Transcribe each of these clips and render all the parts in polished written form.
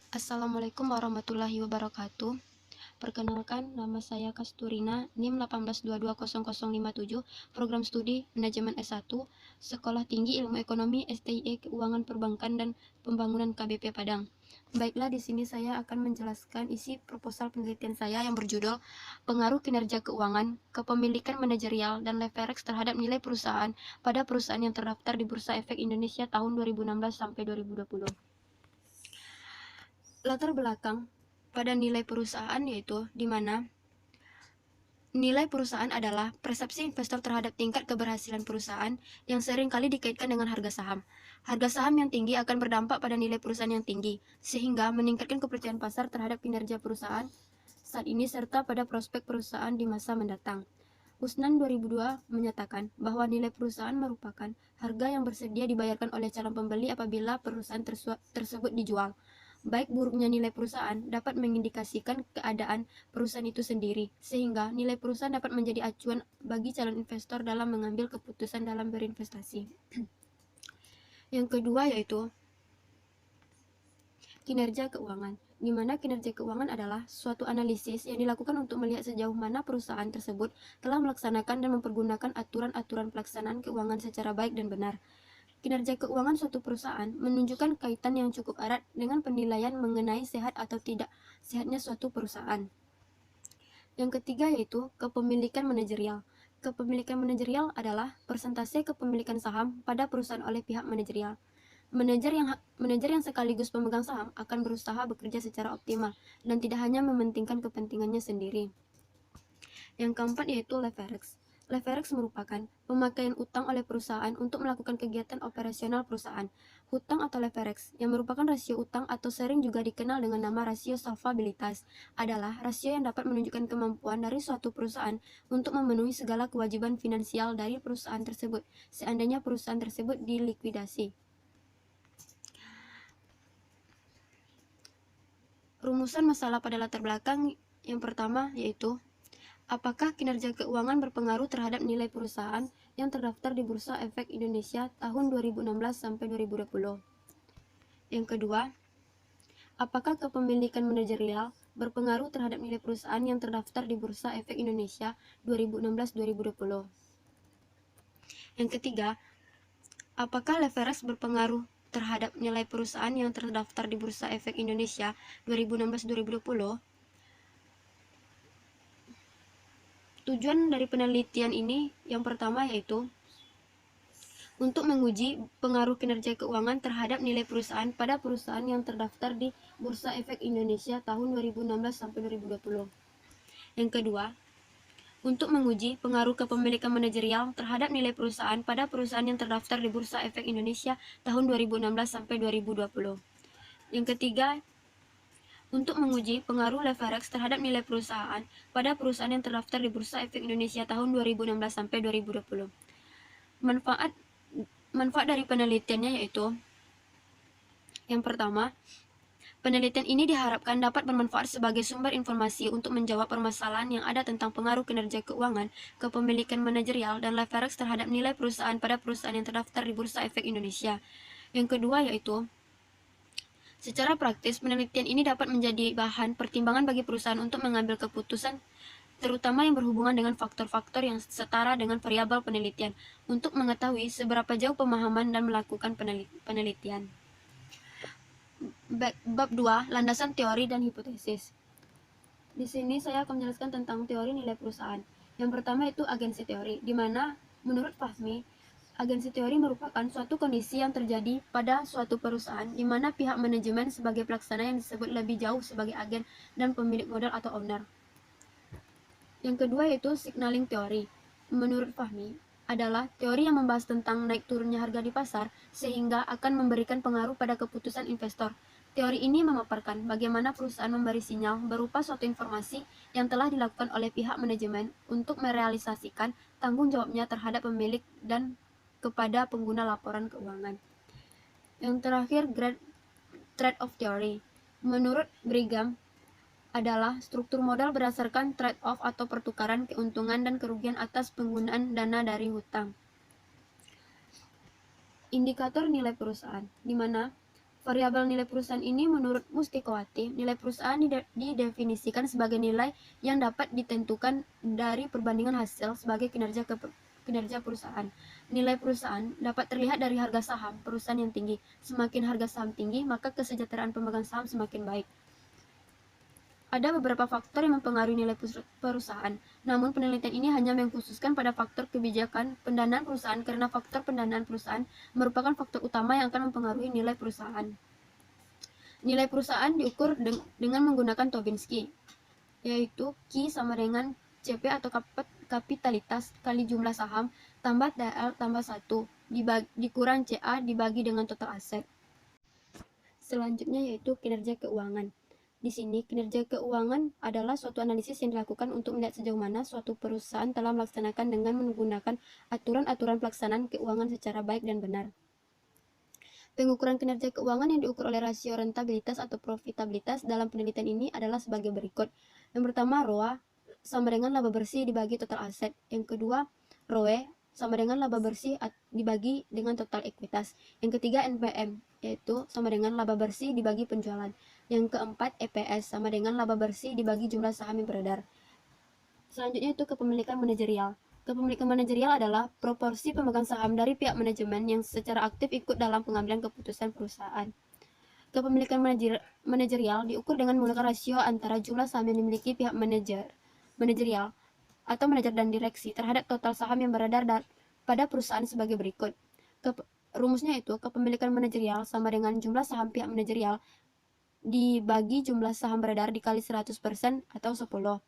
Assalamualaikum warahmatullahi wabarakatuh. Perkenalkan, nama saya Kasturina, NIM 18220057, Program Studi Manajemen S1, Sekolah Tinggi Ilmu Ekonomi STIE Keuangan Perbankan dan Pembangunan KBP Padang. Baiklah, di sini saya akan menjelaskan isi proposal penelitian saya yang berjudul Pengaruh Kinerja Keuangan, Kepemilikan Manajerial, dan Leverage terhadap nilai perusahaan pada perusahaan yang terdaftar di Bursa Efek Indonesia tahun 2016 sampai 2020. Latar belakang pada nilai perusahaan yaitu di mana nilai perusahaan adalah persepsi investor terhadap tingkat keberhasilan perusahaan yang sering kali dikaitkan dengan harga saham. Harga saham yang tinggi akan berdampak pada nilai perusahaan yang tinggi, sehingga meningkatkan kepercayaan pasar terhadap kinerja perusahaan saat ini serta pada prospek perusahaan di masa mendatang. Usnan 2002 menyatakan bahwa nilai perusahaan merupakan harga yang bersedia dibayarkan oleh calon pembeli apabila perusahaan tersebut dijual. Baik buruknya nilai perusahaan dapat mengindikasikan keadaan perusahaan itu sendiri, sehingga nilai perusahaan dapat menjadi acuan bagi calon investor dalam mengambil keputusan dalam berinvestasi. Yang kedua yaitu kinerja keuangan, di mana kinerja keuangan adalah suatu analisis yang dilakukan untuk melihat sejauh mana perusahaan tersebut telah melaksanakan dan mempergunakan aturan-aturan pelaksanaan keuangan secara baik dan benar. Kinerja keuangan suatu perusahaan menunjukkan kaitan yang cukup erat dengan penilaian mengenai sehat atau tidak sehatnya suatu perusahaan. Yang ketiga yaitu kepemilikan manajerial. Kepemilikan manajerial adalah persentase kepemilikan saham pada perusahaan oleh pihak manajerial. Manajer yang sekaligus pemegang saham akan berusaha bekerja secara optimal dan tidak hanya mementingkan kepentingannya sendiri. Yang keempat yaitu leverage. Leverage merupakan pemakaian utang oleh perusahaan untuk melakukan kegiatan operasional perusahaan. Hutang atau leverage, yang merupakan rasio utang atau sering juga dikenal dengan nama rasio solvabilitas, adalah rasio yang dapat menunjukkan kemampuan dari suatu perusahaan untuk memenuhi segala kewajiban finansial dari perusahaan tersebut, seandainya perusahaan tersebut dilikuidasi. Rumusan masalah pada latar belakang yang pertama yaitu apakah kinerja keuangan berpengaruh terhadap nilai perusahaan yang terdaftar di Bursa Efek Indonesia tahun 2016 sampai 2020? Yang kedua, apakah kepemilikan manajerial berpengaruh terhadap nilai perusahaan yang terdaftar di Bursa Efek Indonesia 2016-2020? Yang ketiga, apakah leverage berpengaruh terhadap nilai perusahaan yang terdaftar di Bursa Efek Indonesia 2016-2020? Tujuan dari penelitian ini yang pertama yaitu untuk menguji pengaruh kinerja keuangan terhadap nilai perusahaan pada perusahaan yang terdaftar di Bursa Efek Indonesia tahun 2016 sampai 2020. Yang kedua, untuk menguji pengaruh kepemilikan manajerial terhadap nilai perusahaan pada perusahaan yang terdaftar di Bursa Efek Indonesia tahun 2016 sampai 2020. Yang ketiga, untuk menguji pengaruh leverage terhadap nilai perusahaan pada perusahaan yang terdaftar di Bursa Efek Indonesia tahun 2016 sampai 2020. Manfaat dari penelitiannya yaitu yang pertama, penelitian ini diharapkan dapat bermanfaat sebagai sumber informasi untuk menjawab permasalahan yang ada tentang pengaruh kinerja keuangan, kepemilikan manajerial, dan leverage terhadap nilai perusahaan pada perusahaan yang terdaftar di Bursa Efek Indonesia. Yang kedua yaitu secara praktis, penelitian ini dapat menjadi bahan pertimbangan bagi perusahaan untuk mengambil keputusan, terutama yang berhubungan dengan faktor-faktor yang setara dengan variabel penelitian, untuk mengetahui seberapa jauh pemahaman dan melakukan penelitian. Bab 2, landasan teori dan hipotesis. Di sini saya akan menjelaskan tentang teori nilai perusahaan. Yang pertama itu agensi teori, di mana menurut Fahmi, agensi teori merupakan suatu kondisi yang terjadi pada suatu perusahaan di mana pihak manajemen sebagai pelaksana yang disebut lebih jauh sebagai agen dan pemilik modal atau owner. Yang kedua yaitu signaling teori. Menurut Fahmi, adalah teori yang membahas tentang naik turunnya harga di pasar sehingga akan memberikan pengaruh pada keputusan investor. Teori ini memaparkan bagaimana perusahaan memberi sinyal berupa suatu informasi yang telah dilakukan oleh pihak manajemen untuk merealisasikan tanggung jawabnya terhadap pemilik dan kepada pengguna laporan keuangan. Yang terakhir, trade-off theory. Menurut Brigham, adalah struktur modal berdasarkan trade-off atau pertukaran keuntungan dan kerugian atas penggunaan dana dari hutang. Indikator nilai perusahaan, di mana Variabel nilai perusahaan ini menurut Mustikowati, nilai perusahaan didefinisikan sebagai nilai yang dapat ditentukan dari perbandingan hasil sebagai kinerja perusahaan. Nilai perusahaan dapat terlihat dari harga saham perusahaan yang tinggi. Semakin harga saham tinggi, maka kesejahteraan pemegang saham semakin baik. Ada beberapa faktor yang mempengaruhi nilai perusahaan, namun penelitian ini hanya mengkhususkan pada faktor kebijakan pendanaan perusahaan karena faktor pendanaan perusahaan merupakan faktor utama yang akan mempengaruhi nilai perusahaan. Nilai perusahaan diukur dengan menggunakan Tobinski, yaitu Q sama dengan CP atau kapitalitas kali jumlah saham tambah DL tambah 1 dikurang CA dibagi dengan total aset. Selanjutnya yaitu kinerja keuangan. Di sini, kinerja keuangan adalah suatu analisis yang dilakukan untuk melihat sejauh mana suatu perusahaan telah melaksanakan dengan menggunakan aturan-aturan pelaksanaan keuangan secara baik dan benar. Pengukuran kinerja keuangan yang diukur oleh rasio rentabilitas atau profitabilitas dalam penelitian ini adalah sebagai berikut. Yang pertama, ROA sama dengan laba bersih dibagi total aset. Yang kedua, ROE sama dengan laba bersih dibagi dengan total ekuitas. Yang ketiga, NPM, yaitu sama dengan laba bersih dibagi penjualan. Yang keempat, EPS sama dengan laba bersih dibagi jumlah saham yang beredar. Selanjutnya itu kepemilikan manajerial. Kepemilikan manajerial adalah proporsi pemegang saham dari pihak manajemen yang secara aktif ikut dalam pengambilan keputusan perusahaan. Kepemilikan manajerial diukur dengan menggunakan rasio antara jumlah saham yang dimiliki pihak manajerial atau manajer dan direksi terhadap total saham yang beredar pada perusahaan sebagai berikut. Rumusnya itu kepemilikan manajerial sama dengan jumlah saham pihak manajerial dibagi jumlah saham beredar dikali 100% atau 10.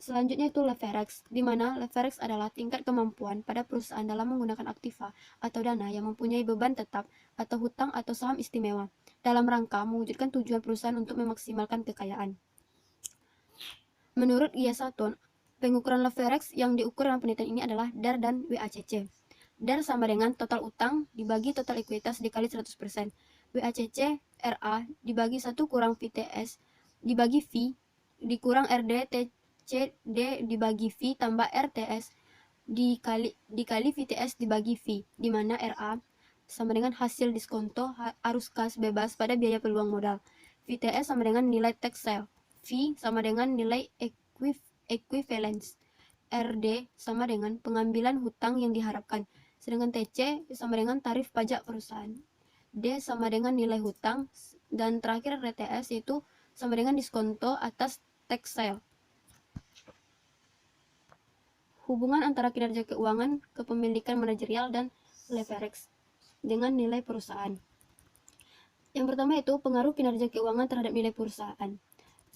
Selanjutnya itu leverage, di mana leverage adalah tingkat kemampuan pada perusahaan dalam menggunakan aktiva atau dana yang mempunyai beban tetap atau hutang atau saham istimewa dalam rangka mewujudkan tujuan perusahaan untuk memaksimalkan kekayaan. Menurut Giasaton, pengukuran leverage yang diukur dalam penelitian ini adalah DAR dan WACC. DAR sama dengan total utang dibagi total ekuitas dikali 100%. WACC RA dibagi 1 kurang VTS dibagi V dikurang RD TCD dibagi V tambah RTS dikali VTS dibagi V, di mana RA sama dengan hasil diskonto arus kas bebas pada biaya peluang modal. VTS sama dengan nilai tax sale. V sama dengan nilai equivalence. RD sama dengan pengambilan hutang yang diharapkan. Sedangkan TC sama dengan tarif pajak perusahaan. D sama dengan nilai hutang, dan terakhir RTS yaitu sama dengan diskonto atas tax sale. Hubungan antara kinerja keuangan, kepemilikan manajerial, dan leverage dengan nilai perusahaan. Yang pertama itu pengaruh kinerja keuangan terhadap nilai perusahaan.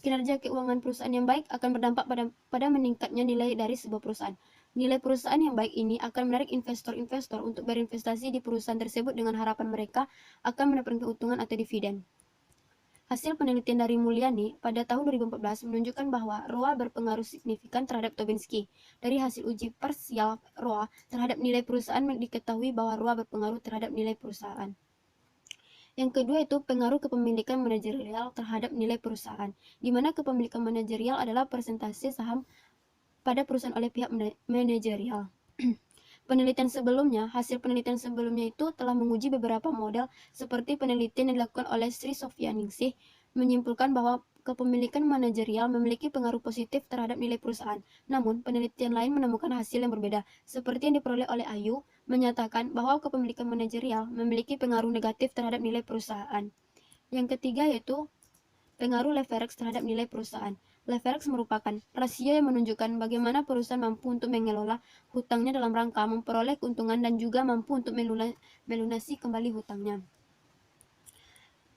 Kinerja keuangan perusahaan yang baik akan berdampak pada meningkatnya nilai dari sebuah perusahaan. Nilai perusahaan yang baik ini akan menarik investor-investor untuk berinvestasi di perusahaan tersebut dengan harapan mereka akan mendapatkan keuntungan atau dividen. Hasil penelitian dari Mulyani pada tahun 2014 menunjukkan bahwa ROA berpengaruh signifikan terhadap Tobinski. Dari hasil uji parsial ROA terhadap nilai perusahaan diketahui bahwa ROA berpengaruh terhadap nilai perusahaan. Yang kedua itu pengaruh kepemilikan manajerial terhadap nilai perusahaan, di mana kepemilikan manajerial adalah persentase saham pada perusahaan oleh pihak manajerial. Hasil penelitian sebelumnya itu telah menguji beberapa model seperti penelitian yang dilakukan oleh Sri Sofyaningsih menyimpulkan bahwa kepemilikan manajerial memiliki pengaruh positif terhadap nilai perusahaan. Namun, penelitian lain menemukan hasil yang berbeda, seperti yang diperoleh oleh Ayu, menyatakan bahwa kepemilikan manajerial memiliki pengaruh negatif terhadap nilai perusahaan. Yang ketiga yaitu pengaruh leverage terhadap nilai perusahaan. Leverage merupakan rasio yang menunjukkan bagaimana perusahaan mampu untuk mengelola hutangnya dalam rangka memperoleh keuntungan dan juga mampu untuk melunasi kembali hutangnya.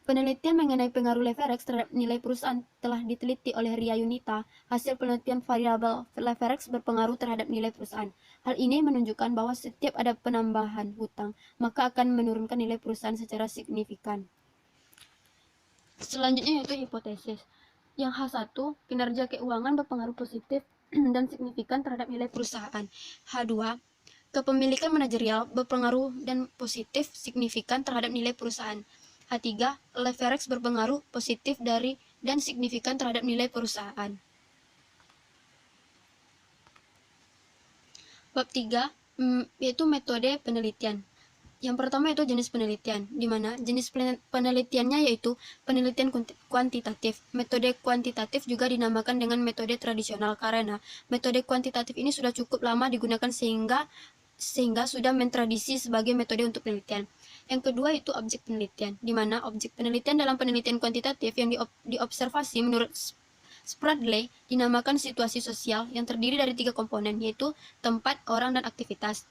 Penelitian mengenai pengaruh leverage terhadap nilai perusahaan telah diteliti oleh Ria Yunita. Hasil penelitian variabel leverage berpengaruh terhadap nilai perusahaan. Hal ini menunjukkan bahwa setiap ada penambahan hutang, maka akan menurunkan nilai perusahaan secara signifikan. Selanjutnya yaitu hipotesis. Yang H1, kinerja keuangan berpengaruh positif dan signifikan terhadap nilai perusahaan. H2, kepemilikan manajerial berpengaruh dan positif signifikan terhadap nilai perusahaan. H3, leverage berpengaruh positif dan signifikan terhadap nilai perusahaan. Bab 3, yaitu metode penelitian. Yang pertama itu jenis penelitian, di mana jenis penelitiannya yaitu penelitian kuantitatif. Metode kuantitatif juga dinamakan dengan metode tradisional karena metode kuantitatif ini sudah cukup lama digunakan sehingga sudah mentradisi sebagai metode untuk penelitian. Yang kedua itu objek penelitian, di mana objek penelitian dalam penelitian kuantitatif yang diobservasi menurut Spradley dinamakan situasi sosial yang terdiri dari 3 komponen, yaitu tempat, orang, dan aktivitas.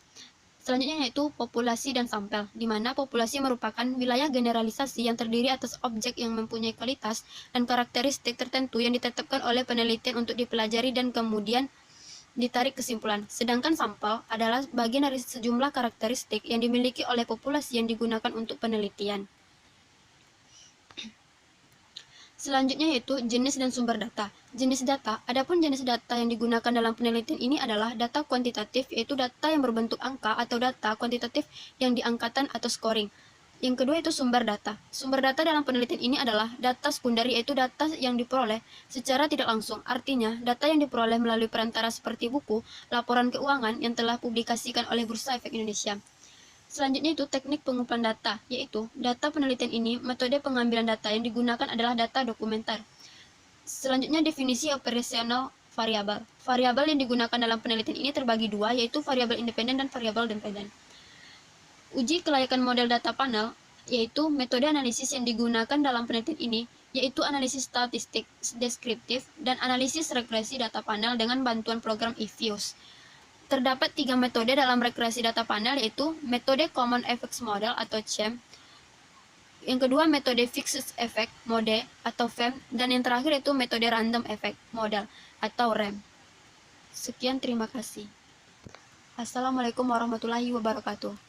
Selanjutnya yaitu populasi dan sampel, di mana populasi merupakan wilayah generalisasi yang terdiri atas objek yang mempunyai kualitas dan karakteristik tertentu yang ditetapkan oleh penelitian untuk dipelajari dan kemudian ditarik kesimpulan. Sedangkan sampel adalah bagian dari sejumlah karakteristik yang dimiliki oleh populasi yang digunakan untuk penelitian. Selanjutnya yaitu jenis dan sumber data. Jenis data, adapun jenis data yang digunakan dalam penelitian ini adalah data kuantitatif, yaitu data yang berbentuk angka, atau data kuantitatif yang diangkatan atau scoring. Yang kedua itu sumber data. Sumber data dalam penelitian ini adalah data sekunder, yaitu data yang diperoleh secara tidak langsung. Artinya, data yang diperoleh melalui perantara seperti buku, laporan keuangan yang telah publikasikan oleh Bursa Efek Indonesia. Selanjutnya itu teknik pengumpulan data, yaitu data penelitian ini, metode pengambilan data yang digunakan adalah data dokumenter. Selanjutnya definisi operasional variabel. Variabel yang digunakan dalam penelitian ini terbagi dua, yaitu variabel independen dan variabel dependen. Uji kelayakan model data panel, yaitu metode analisis yang digunakan dalam penelitian ini, yaitu analisis statistik deskriptif dan analisis regresi data panel dengan bantuan program EViews. Terdapat 3 metode dalam regresi data panel, yaitu metode Common Effects Model atau CEM, yang kedua metode Fixed Effect Mode atau FEM, dan yang terakhir itu metode Random Effect Model atau REM. Sekian, terima kasih. Assalamualaikum warahmatullahi wabarakatuh.